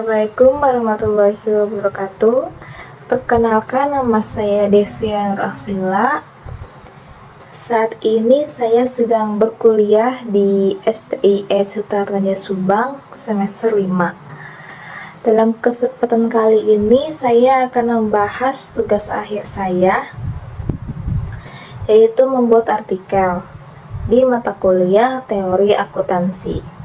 Assalamualaikum warahmatullahi wabarakatuh. Perkenalkan, nama saya Devia Nur Afrila. Saat ini saya sedang berkuliah di STIE Sutaranja Subang semester 5. Dalam kesempatan kali ini saya akan membahas tugas akhir saya, yaitu membuat artikel di mata kuliah teori akuntansi.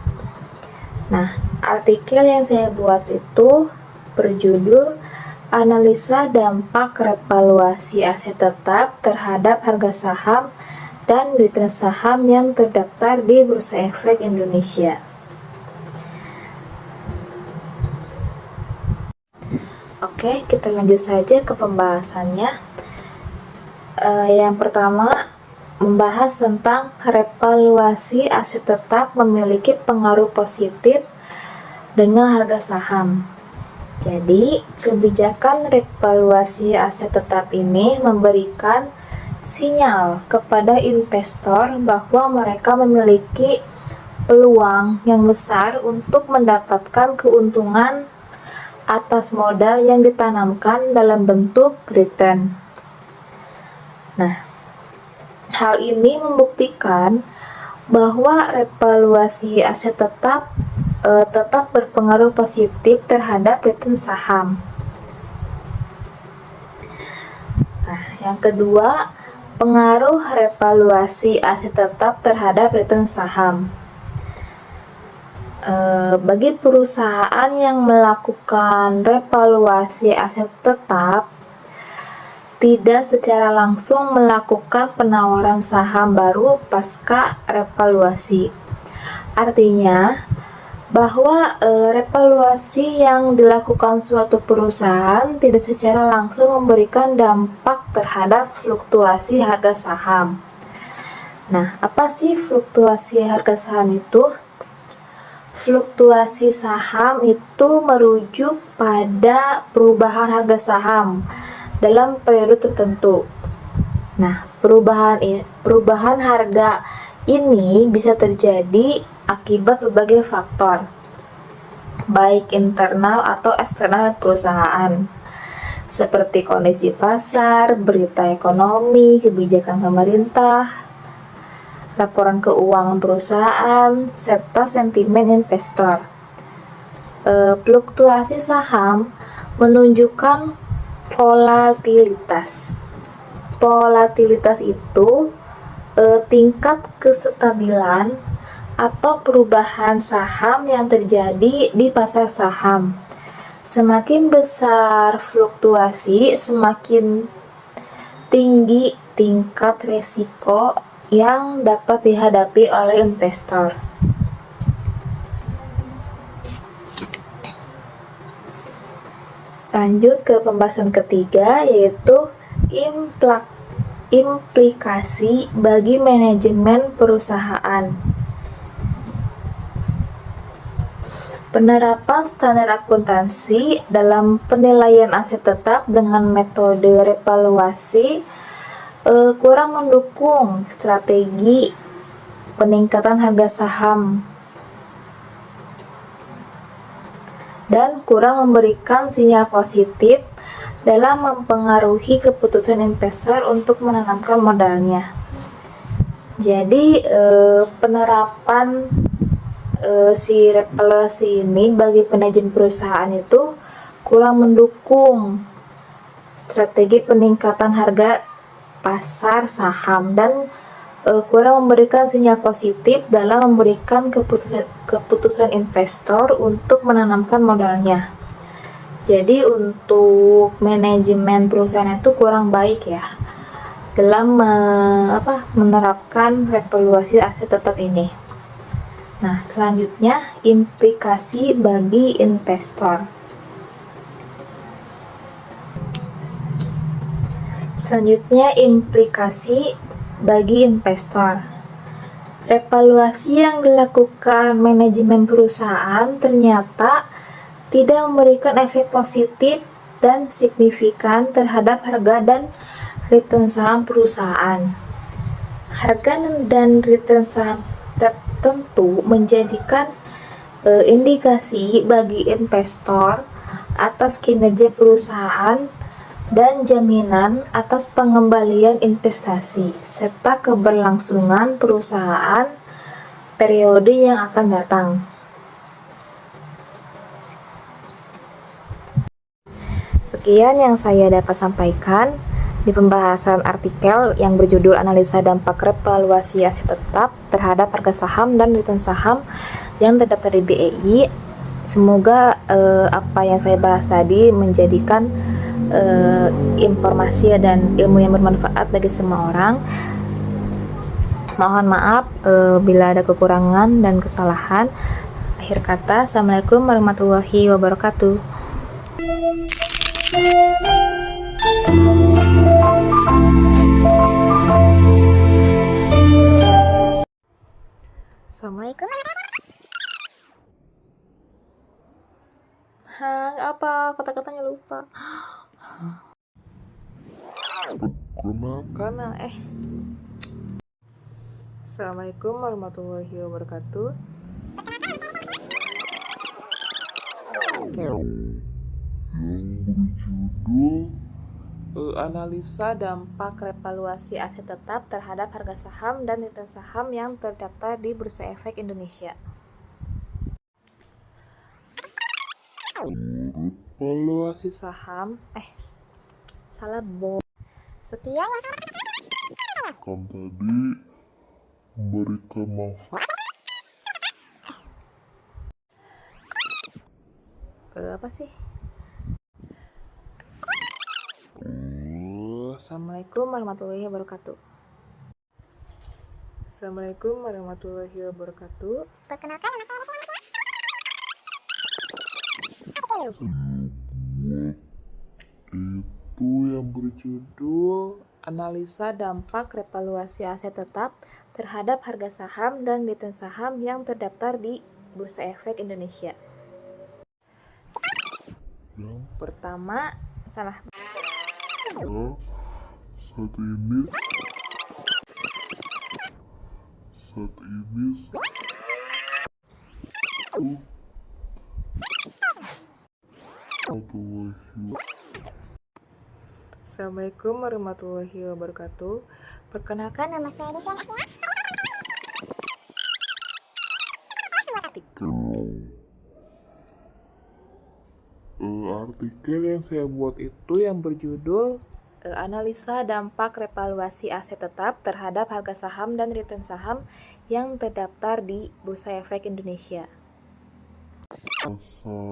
Nah, artikel yang saya buat itu berjudul Analisa Dampak Revaluasi Aset Tetap terhadap harga saham dan return saham yang terdaftar di Bursa Efek Indonesia. Oke, kita lanjut saja ke pembahasannya. Yang pertama, membahas tentang revaluasi aset tetap memiliki pengaruh positif dengan harga saham. Jadi, kebijakan revaluasi aset tetap ini memberikan sinyal kepada investor bahwa mereka memiliki peluang yang besar untuk mendapatkan keuntungan atas modal yang ditanamkan dalam bentuk return. Nah, hal ini membuktikan bahwa revaluasi aset tetap berpengaruh positif terhadap return saham. Nah, yang kedua, pengaruh revaluasi aset tetap terhadap return saham. Bagi perusahaan yang melakukan revaluasi aset tetap, tidak secara langsung melakukan penawaran saham baru pasca revaluasi. Artinya, bahwa revaluasi yang dilakukan suatu perusahaan tidak secara langsung memberikan dampak terhadap fluktuasi harga saham. Nah, apa sih fluktuasi harga saham itu? Fluktuasi saham itu merujuk pada perubahan harga saham dalam periode tertentu. Nah, perubahan harga ini bisa terjadi akibat berbagai faktor, baik internal atau eksternal perusahaan, seperti kondisi pasar, berita ekonomi, kebijakan pemerintah, laporan keuangan perusahaan, serta sentimen investor. Fluktuasi saham menunjukkan volatilitas. Volatilitas itu tingkat kestabilan atau perubahan saham yang terjadi di pasar saham. Semakin besar fluktuasi, semakin tinggi tingkat risiko yang dapat dihadapi oleh investor. Lanjut ke pembahasan ketiga, yaitu implikasi bagi manajemen perusahaan. Penerapan standar akuntansi dalam penilaian aset tetap dengan metode revaluasi kurang mendukung strategi peningkatan harga saham dan kurang memberikan sinyal positif dalam mempengaruhi keputusan investor untuk menanamkan modalnya. Jadi penerapan si revaluasi ini bagi manajemen perusahaan itu kurang mendukung strategi peningkatan harga pasar saham dan kurang memberikan sinyal positif dalam memberikan keputusan investor untuk menanamkan modalnya. Jadi untuk manajemen perusahaan itu kurang baik ya dalam menerapkan revaluasi aset tetap ini. Nah, selanjutnya implikasi bagi investor. Selanjutnya implikasi bagi investor. Revaluasi yang dilakukan manajemen perusahaan ternyata tidak memberikan efek positif dan signifikan terhadap harga dan return saham perusahaan. Harga dan return saham tertentu menjadikan indikasi bagi investor atas kinerja perusahaan dan jaminan atas pengembalian investasi serta keberlangsungan perusahaan periode yang akan datang. Sekian yang saya dapat sampaikan di pembahasan artikel yang berjudul Analisa Dampak Revaluasi Aset Tetap terhadap Harga Saham dan Return Saham yang terdaftar di BEI. Semoga apa yang saya bahas tadi menjadikan informasi dan ilmu yang bermanfaat bagi semua orang. Mohon maaf bila ada kekurangan dan kesalahan. Akhir kata, Assalamualaikum warahmatullahi wabarakatuh. Assalamualaikum. Hang, apa kata-katanya lupa. Karena Assalamualaikum warahmatullahi wabarakatuh. Berjudul analisa dampak revaluasi aset tetap terhadap harga saham dan return saham yang terdaftar di Bursa Efek Indonesia. Revaluasi saham sekian kan tadi memberikan manfaat apa sih? Assalamualaikum warahmatullahi wabarakatuh. Assalamualaikum warahmatullahi wabarakatuh. Perkenalkan nama saya itu yang berjudul Analisa Dampak Revaluasi Aset Tetap terhadap Harga Saham dan Return Saham yang terdaftar di Bursa Efek Indonesia. yang Pertama, salah. saat ini Assalamualaikum warahmatullahi wabarakatuh. Perkenalkan nama saya Devian Artikel yang saya buat itu yang berjudul Analisa Dampak Revaluasi Aset Tetap terhadap Harga Saham dan Return Saham yang terdaftar di Bursa Efek Indonesia. asal